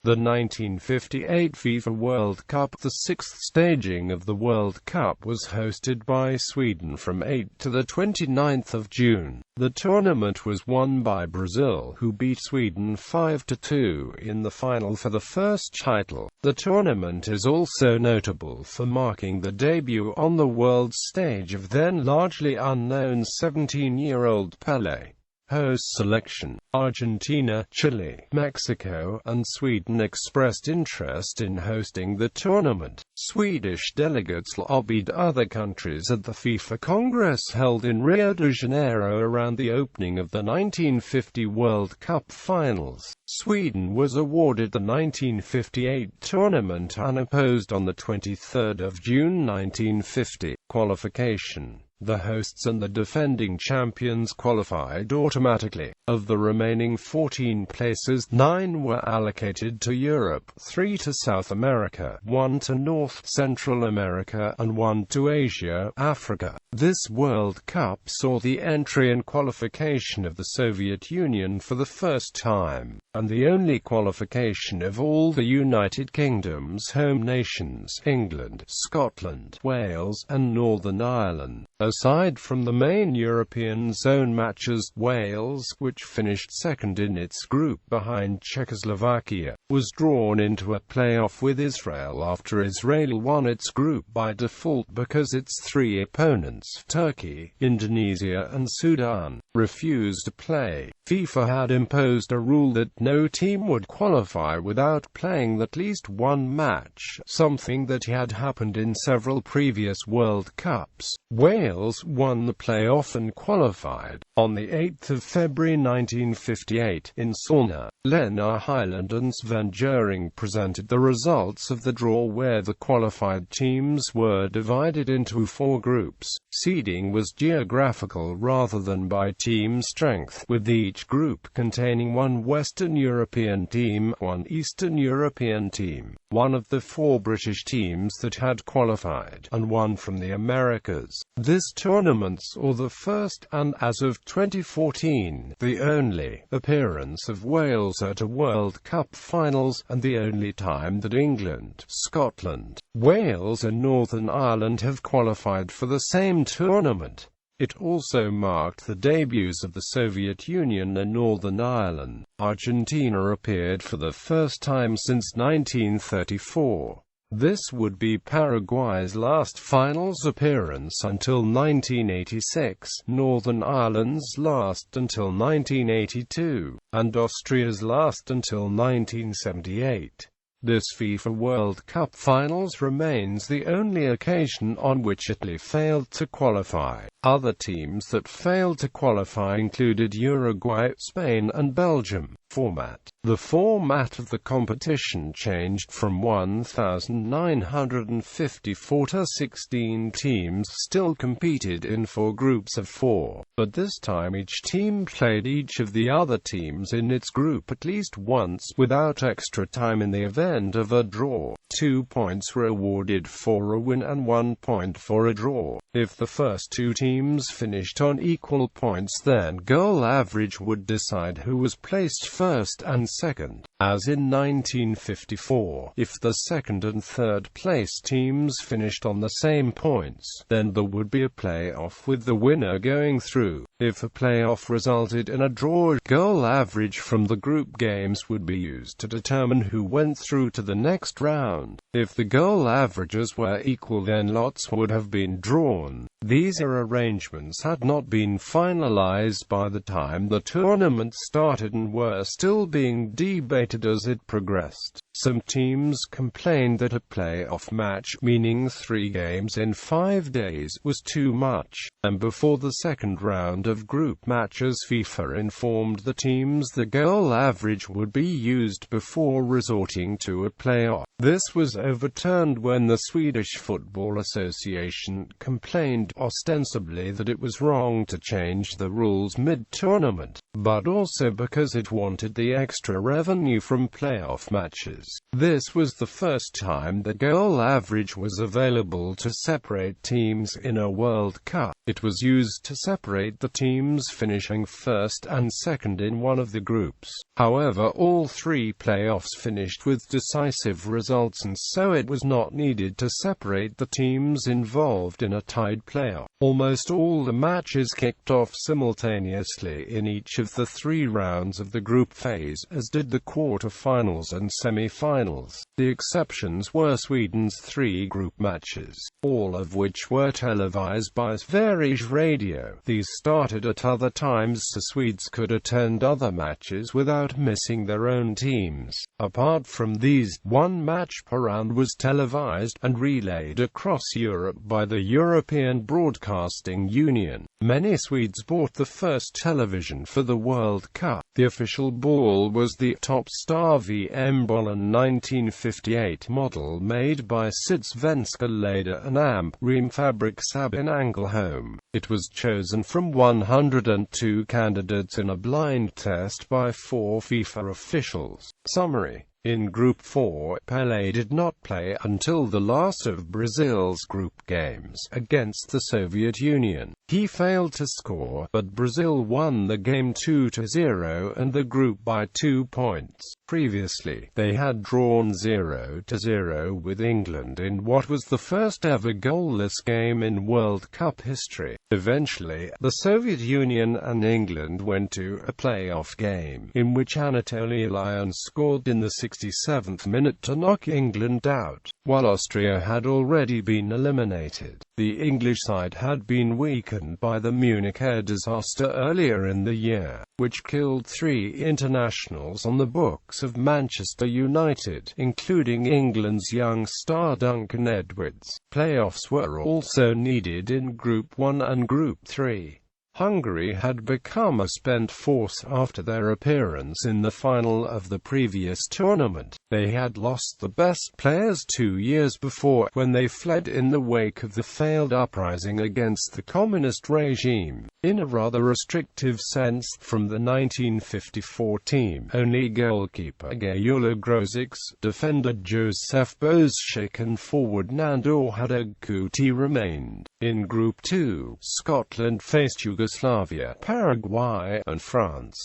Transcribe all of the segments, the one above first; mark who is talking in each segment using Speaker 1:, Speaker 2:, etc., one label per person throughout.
Speaker 1: The 1958 FIFA World Cup, the sixth staging of the World Cup, was hosted by Sweden from 8 to 29 June. The tournament was won by Brazil, who beat Sweden 5-2 in the final for the first title. The tournament is also notable for marking the debut on the world stage of then largely unknown 17-year-old Pelé. Host selection: Argentina, Chile, Mexico, and Sweden expressed interest in hosting the tournament. Swedish delegates lobbied other countries at the FIFA Congress held in Rio de Janeiro around the opening of the 1950 World Cup finals. Sweden was awarded the 1958 tournament unopposed on 23 June 1950. Qualification: the hosts and the defending champions qualified automatically. Of the remaining 14 places, 9 were allocated to Europe, 3 to South America, 1 to North Central America, and 1 to Asia, Africa. This World Cup saw the entry and qualification of the Soviet Union for the first time, and the only qualification of all the United Kingdom's home nations, England, Scotland, Wales, and Northern Ireland. Aside from the main European zone matches, Wales, which finished second in its group behind Czechoslovakia, was drawn into a playoff with Israel after Israel won its group by default because its 3 opponents, Turkey, Indonesia, and Sudan, refused to play. FIFA had imposed a rule that no team would qualify without playing at least one match, something that had happened in several previous World Cups. Wales won the playoff and qualified. On 8 February 1958, in Solna, Lena Hyland and Sven Göring presented the results of the draw, where the qualified teams were divided into 4 groups. Seeding was geographical rather than by team strength, with each group containing 1 Western European team, 1 Eastern European team, 1 of the 4 British teams that had qualified, and 1 from the Americas. This tournament saw the first, and as of 2014, the only, appearance of Wales at a World Cup finals, and the only time that England, Scotland, Wales and Northern Ireland have qualified for the same tournament. It also marked the debuts of the Soviet Union and Northern Ireland. Argentina appeared for the first time since 1934. This would be Paraguay's last finals appearance until 1986, Northern Ireland's last until 1982, and Austria's last until 1978. This FIFA World Cup finals remains the only occasion on which Italy failed to qualify. Other teams that failed to qualify included Uruguay, Spain, and Belgium. Format: the format of the competition changed from 1,954 to 16 teams still competed in 4 groups of 4, but this time each team played each of the other teams in its group at least once, without extra time in the event of a draw. 2 points were awarded for a win and 1 point for a draw. If the first 2 teams finished on equal points, then goal average would decide who was placed first and second. As in 1954, if the second and third place teams finished on the same points, then there would be a play-off with the winner going through. If a play-off resulted in a draw, goal average from the group games would be used to determine who went through to the next round. If the goal averages were equal, then lots would have been drawn. These arrangements had not been finalized by the time the tournament started and were still being debated as it progressed. Some teams complained that a play-off match, meaning 3 games in 5 days, was too much, and before the second round of group matches, FIFA informed the teams the goal average would be used before resorting to a play-off. This was overturned when the Swedish Football Association complained, ostensibly that it was wrong to change the rules mid-tournament, but also because it wanted the extra revenue from playoff matches. This was the first time the goal average was available to separate teams in a World Cup. It was used to separate the teams finishing first and second in one of the groups. However, all three playoffs finished with decisive results, and so it was not needed to separate the teams involved in a tied playoff. Almost all the matches kicked off simultaneously in each of the 3 rounds of the group phase, as did the quarter-finals and semi-finals. The exceptions were Sweden's 3 group matches, all of which were televised by Sveriges Radio. These started at other times so Swedes could attend other matches without missing their own teams. Apart from these, 1 match per round was televised and relayed across Europe by the European Broadcasting Union. Many Swedes bought the first television for the World Cup. The official ball was the Topstar VM Bollen 1958 model made by Sydsvenska Leder and Amp Remfabriksab in Ängelholm. It was chosen from 102 candidates in a blind test by 4 FIFA officials. Summary: in Group 4, Pelé did not play until the last of Brazil's group games against the Soviet Union. He failed to score, but Brazil won the game 2-0 and the group by 2 points. Previously, they had drawn 0-0 with England in what was the first ever goalless game in World Cup history. Eventually, the Soviet Union and England went to a playoff game, in which Anatoly Lyon scored in the 67th minute to knock England out. While Austria had already been eliminated, the English side had been weakened by the Munich air disaster earlier in the year, which killed 3 internationals on the books of Manchester United, including England's young star Duncan Edwards. Playoffs were also needed in Group 1 and Group 3. Hungary had become a spent force after their appearance in the final of the previous tournament. They had lost the best players 2 years before, when they fled in the wake of the failed uprising against the communist regime. In a rather restrictive sense, from the 1954 team, only goalkeeper Gyula Grosics, defender Josef Bozsik and forward Nandor Hadegkuti remained. In Group 2, Scotland faced Yugoslavia, Paraguay, and France.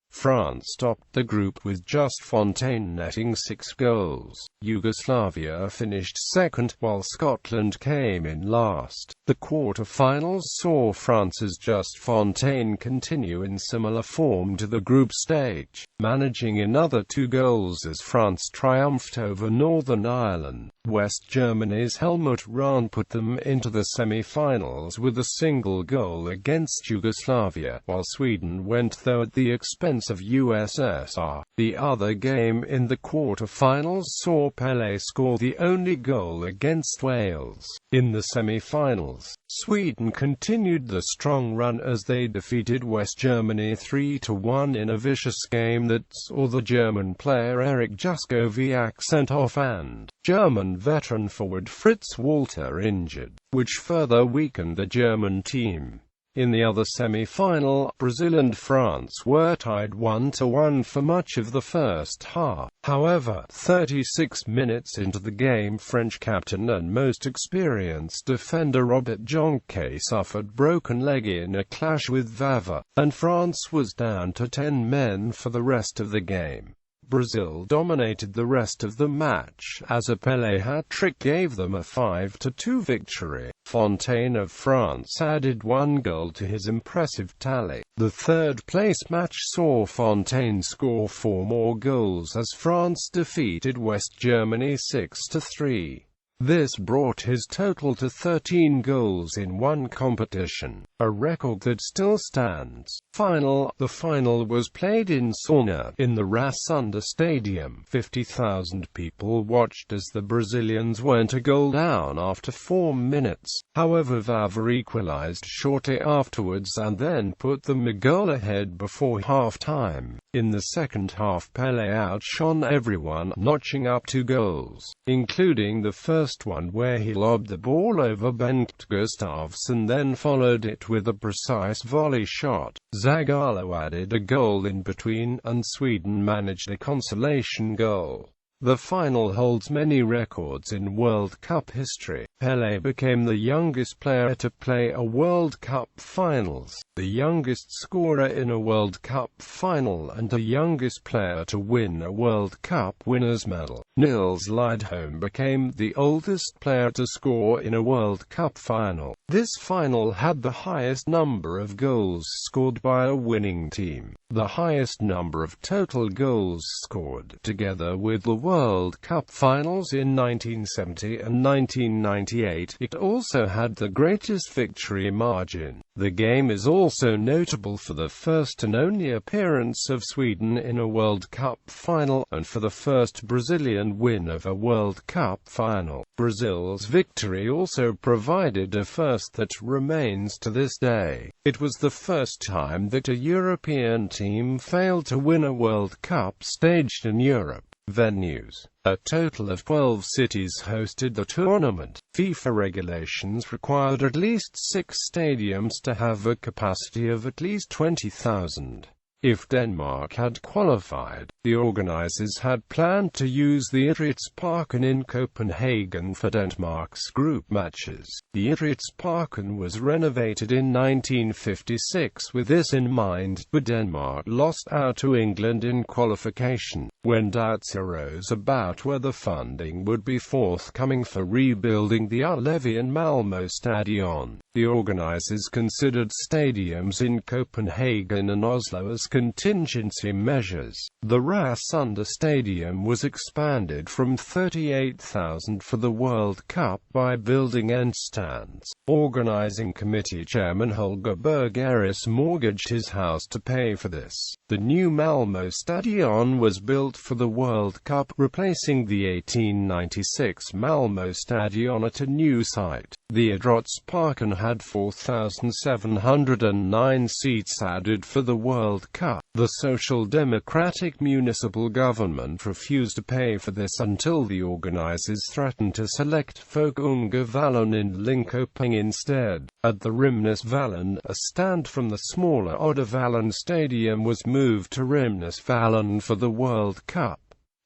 Speaker 1: France topped the group with just Fontaine netting 6 goals. Yugoslavia finished second, while Scotland came in last. The quarter-finals saw France's Just Fontaine continue in similar form to the group stage, managing another 2 goals as France triumphed over Northern Ireland. West Germany's Helmut Rahn put them into the semi-finals with a single goal against Yugoslavia, while Sweden went though at the expense of USSR. The other game in the quarter-finals saw Pelé score the only goal against Wales. In the semi-finals, Sweden continued the strong run as they defeated West Germany 3-1 in a vicious game that saw the German player Eric Juskowiak sent off and German veteran forward Fritz Walter injured, which further weakened the German team. In the other semi-final, Brazil and France were tied 1-1 for much of the first half. However, 36 minutes into the game, French captain and most experienced defender Robert Jonquet suffered broken leg in a clash with Vava, and France was down to 10 men for the rest of the game. Brazil dominated the rest of the match, as a Pelé hat-trick gave them a 5-2 victory. Fontaine of France added 1 goal to his impressive tally. The third-place match saw Fontaine score 4 more goals as France defeated West Germany 6-3. This brought his total to 13 goals in one competition, a record that still stands. The final was played in Solna, in the Rasunda Stadium. 50,000 people watched as the Brazilians went a goal down after 4 minutes. However, Vava equalized shortly afterwards and then put them a goal ahead before half-time. In the second half, Pelé outshone everyone, notching up 2 goals, including the first one where he lobbed the ball over Bengt Gustafsson, then followed it with a precise volley shot. Zagallo added a goal in between, and Sweden managed a consolation goal. The final holds many records in World Cup history. Pelé became the youngest player to play a World Cup finals, the youngest scorer in a World Cup final, and the youngest player to win a World Cup winners' medal. Nils Lidholm became the oldest player to score in a World Cup final. This final had the highest number of goals scored by a winning team, the highest number of total goals scored, together with the World Cup finals in 1970 and 1998. It also had the greatest victory margin. The game is also notable for the first and only appearance of Sweden in a World Cup final, and for the first Brazilian win of a World Cup final. Brazil's victory also provided a first that remains to this day. It was the first time that a European team failed to win a World Cup staged in Europe. Venues. A total of 12 cities hosted the tournament. FIFA regulations required at least 6 stadiums to have a capacity of at least 20,000. If Denmark had qualified, the organizers had planned to use the Idrætsparken in Copenhagen for Denmark's group matches. The Idrætsparken was renovated in 1956 with this in mind, but Denmark lost out to England in qualification. When doubts arose about whether funding would be forthcoming for rebuilding the Ullevi and Malmö Stadion, the organizers considered stadiums in Copenhagen and Oslo as contingency measures. The Rasunda Stadium was expanded from 38,000 for the World Cup by building end stands. Organizing committee chairman Holger Bergeris mortgaged his house to pay for this. The new Malmö Stadion was built for the World Cup, replacing the 1896 Malmö Stadion at a new site. The Idrætsparken had 4,709 seats added for the World Cup. The Social Democratic municipal government refused to pay for this until the organizers threatened to select Folkungevallen in Linkoping instead. At the Rimnesvallen, a stand from the smaller Oddervallen Stadium was moved to Rimnesvallen for the World Cup.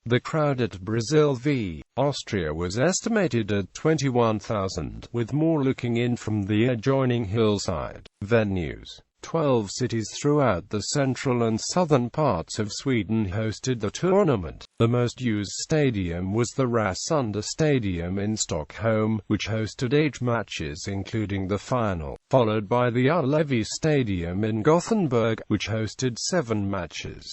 Speaker 1: The crowd at Brazil v. Austria was estimated at 21,000, with more looking in from the adjoining hillside. Venues. 12 cities throughout the central and southern parts of Sweden hosted the tournament. The most used stadium was the Rasunda Stadium in Stockholm, which hosted 8 matches including the final, followed by the Ullevi Stadium in Gothenburg, which hosted 7 matches.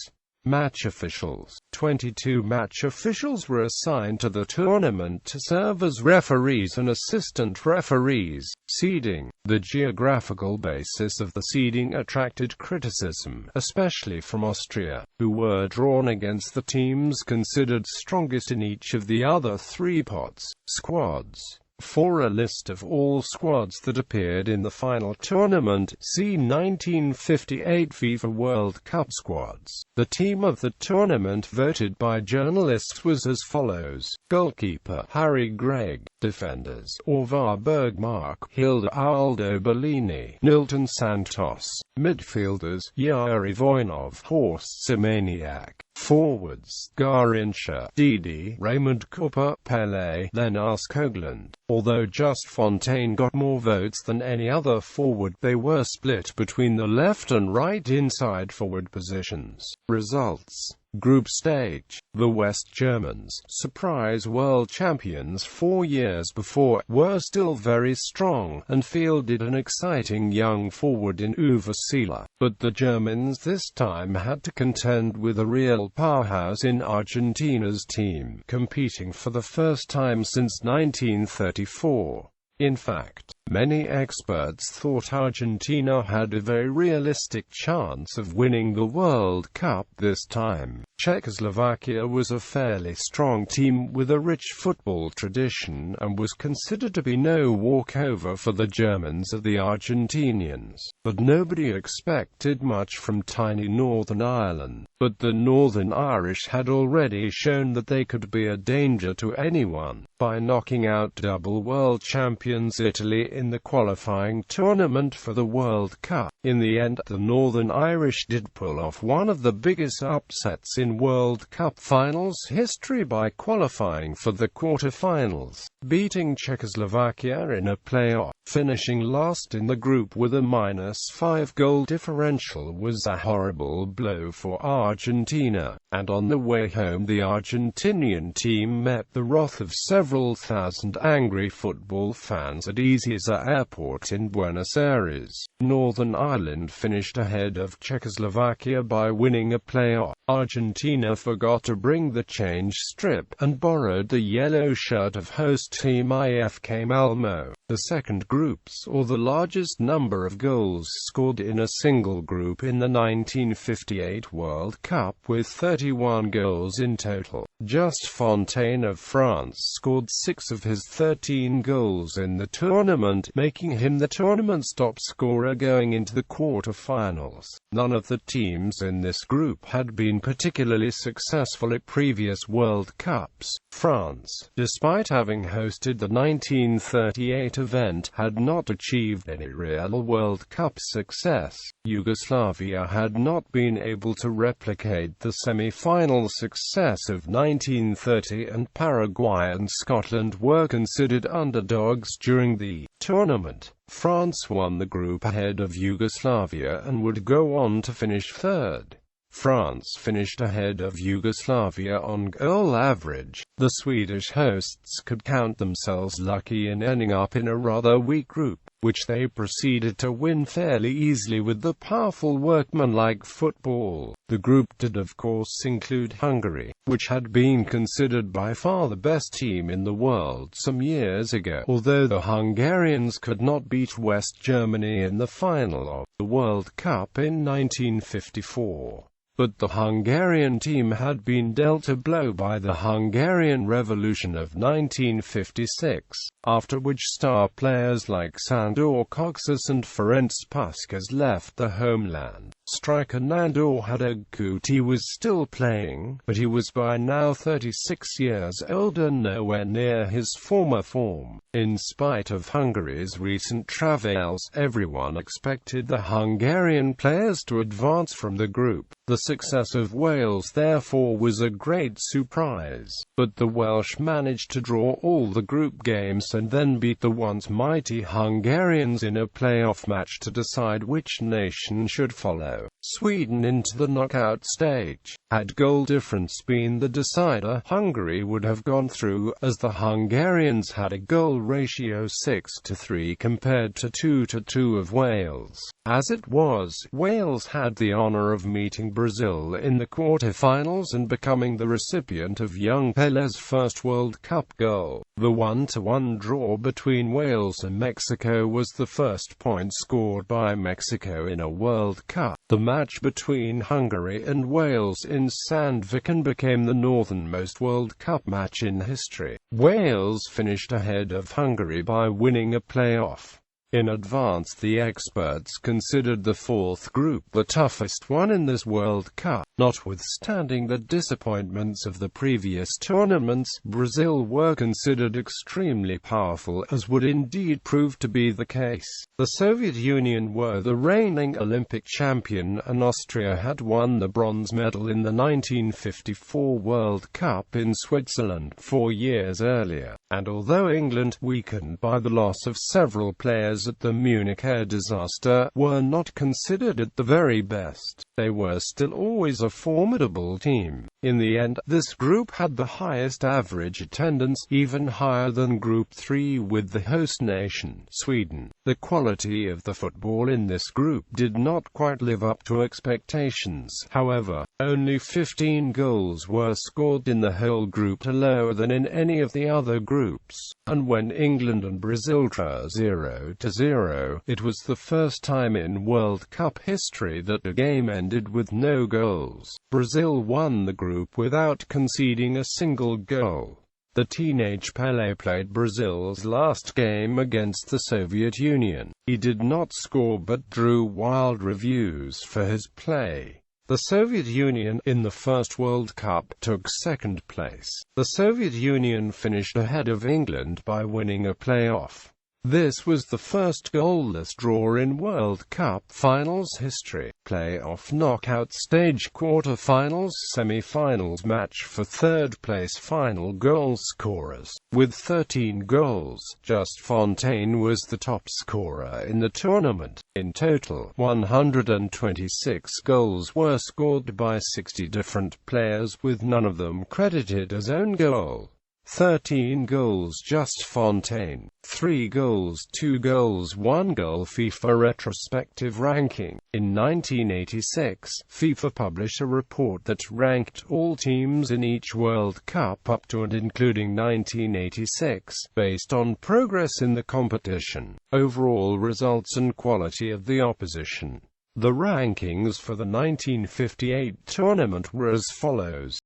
Speaker 1: Match officials. 22 match officials were assigned to the tournament to serve as referees and assistant referees. Seeding. The geographical basis of the seeding attracted criticism, especially from Austria, who were drawn against the teams considered strongest in each of the other 3 pots. Squads. For a list of all squads that appeared in the final tournament, see 1958 FIFA World Cup squads. The team of the tournament voted by journalists was as follows: goalkeeper Harry Gregg, defenders Orvar Bergmark, Hilda Aldo Bellini, Nilton Santos, midfielders Yuri Voinov, Horst Semeniak, forwards Garincha, Didi, Raymond Cooper, Pelé, Lennart Skoglund. Although just Fontaine got more votes than any other forward, they were split between the left and right inside forward positions. Results. Group stage. The West Germans, surprise world champions 4 years before, were still very strong, and fielded an exciting young forward in Uwe Seeler. But the Germans this time had to contend with a real powerhouse in Argentina's team, competing for the first time since 1934. In fact, many experts thought Argentina had a very realistic chance of winning the World Cup this time. Czechoslovakia was a fairly strong team with a rich football tradition, and was considered to be no walkover for the Germans or the Argentinians. But nobody expected much from tiny Northern Ireland. But the Northern Irish had already shown that they could be a danger to anyone, by knocking out double world champions Italy in the qualifying tournament for the World Cup. In the end, the Northern Irish did pull off one of the biggest upsets in World Cup finals history by qualifying for the quarter-finals, beating Czechoslovakia in a playoff. Finishing last in the group with a -5 goal differential was a horrible blow for Argentina, and on the way home the Argentinian team met the wrath of several thousand angry football fans at Ezeiza Airport in Buenos Aires. Northern Ireland finished ahead of Czechoslovakia by winning a playoff. Argentina forgot to bring the change strip, and borrowed the yellow shirt of host team IFK Malmö. The second group saw the largest number of goals scored in a single group in the 1958 World Cup, with 31 goals in total. Just Fontaine of France scored 6 of his 13 goals in the tournament, making him the tournament's top scorer going into the quarter-finals. None of the teams in this group had been particularly successful at previous World Cups. France, despite having hosted the 1938 event, had not achieved any real World Cup success. Yugoslavia had not been able to replicate the semi-final success of 1930, and Paraguay and Scotland were considered underdogs during the tournament. France won the group ahead of Yugoslavia and would go on to finish third. France finished ahead of Yugoslavia on goal average. The Swedish hosts could count themselves lucky in ending up in a rather weak group, which they proceeded to win fairly easily with the powerful workmanlike football. The group did of course include Hungary, which had been considered by far the best team in the world some years ago, although the Hungarians could not beat West Germany in the final of the World Cup in 1954. But the Hungarian team had been dealt a blow by the Hungarian Revolution of 1956, after which star players like Sándor Kocsis and Ferenc Puskás left the homeland. Striker Nándor Hadegkuti was still playing, but he was by now 36 years old and nowhere near his former form. In spite of Hungary's recent travails, everyone expected the Hungarian players to advance from the group. The success of Wales therefore was a great surprise, but the Welsh managed to draw all the group games and then beat the once mighty Hungarians in a playoff match to decide which nation should follow Sweden into the knockout stage. Had goal difference been the decider, Hungary would have gone through, as the Hungarians had a goal ratio 6-3 compared to 2-2 of Wales. As it was, Wales had the honour of meeting Brazil in the quarter-finals and becoming the recipient of young Pelé's first World Cup goal. The 1-1 draw between Wales and Mexico was the first point scored by Mexico in a World Cup. The match between Hungary and Wales in Sandviken became the northernmost World Cup match in history. Wales finished ahead of Hungary by winning a playoff. In advance, the experts considered the fourth group the toughest one in this World Cup. Notwithstanding the disappointments of the previous tournaments, Brazil were considered extremely powerful, as would indeed prove to be the case. The Soviet Union were the reigning Olympic champion, and Austria had won the bronze medal in the 1954 World Cup in Switzerland 4 years earlier. And although England, weakened by the loss of several players at the Munich air disaster, were not considered at the very best, they were still always a formidable team. In the end, this group had the highest average attendance, even higher than Group 3 with the host nation, Sweden. The quality of the football in this group did not quite live up to expectations. However, only 15 goals were scored in the whole group, lower than in any of the other groups. And when England and Brazil drew 0-0, it was the first time in World Cup history that a game ended with no goals. Brazil won the group without conceding a single goal. The teenage Pelé played Brazil's last game against the Soviet Union. He did not score but drew wild reviews for his play. The Soviet Union, in the first World Cup, took second place. The Soviet Union finished ahead of England by winning a playoff. This was the first goalless draw in World Cup finals history. Playoff knockout stage, quarter-finals, semi-finals match for third-place final goal scorers. With 13 goals, Just Fontaine was the top scorer in the tournament. In total, 126 goals were scored by 60 different players, with none of them credited as own goal. 13 goals Just Fontaine, 3 goals 2 goals 1 goal. FIFA retrospective ranking. In 1986, FIFA published a report that ranked all teams in each World Cup up to and including 1986, based on progress in the competition, overall results and quality of the opposition. The rankings for the 1958 tournament were as follows.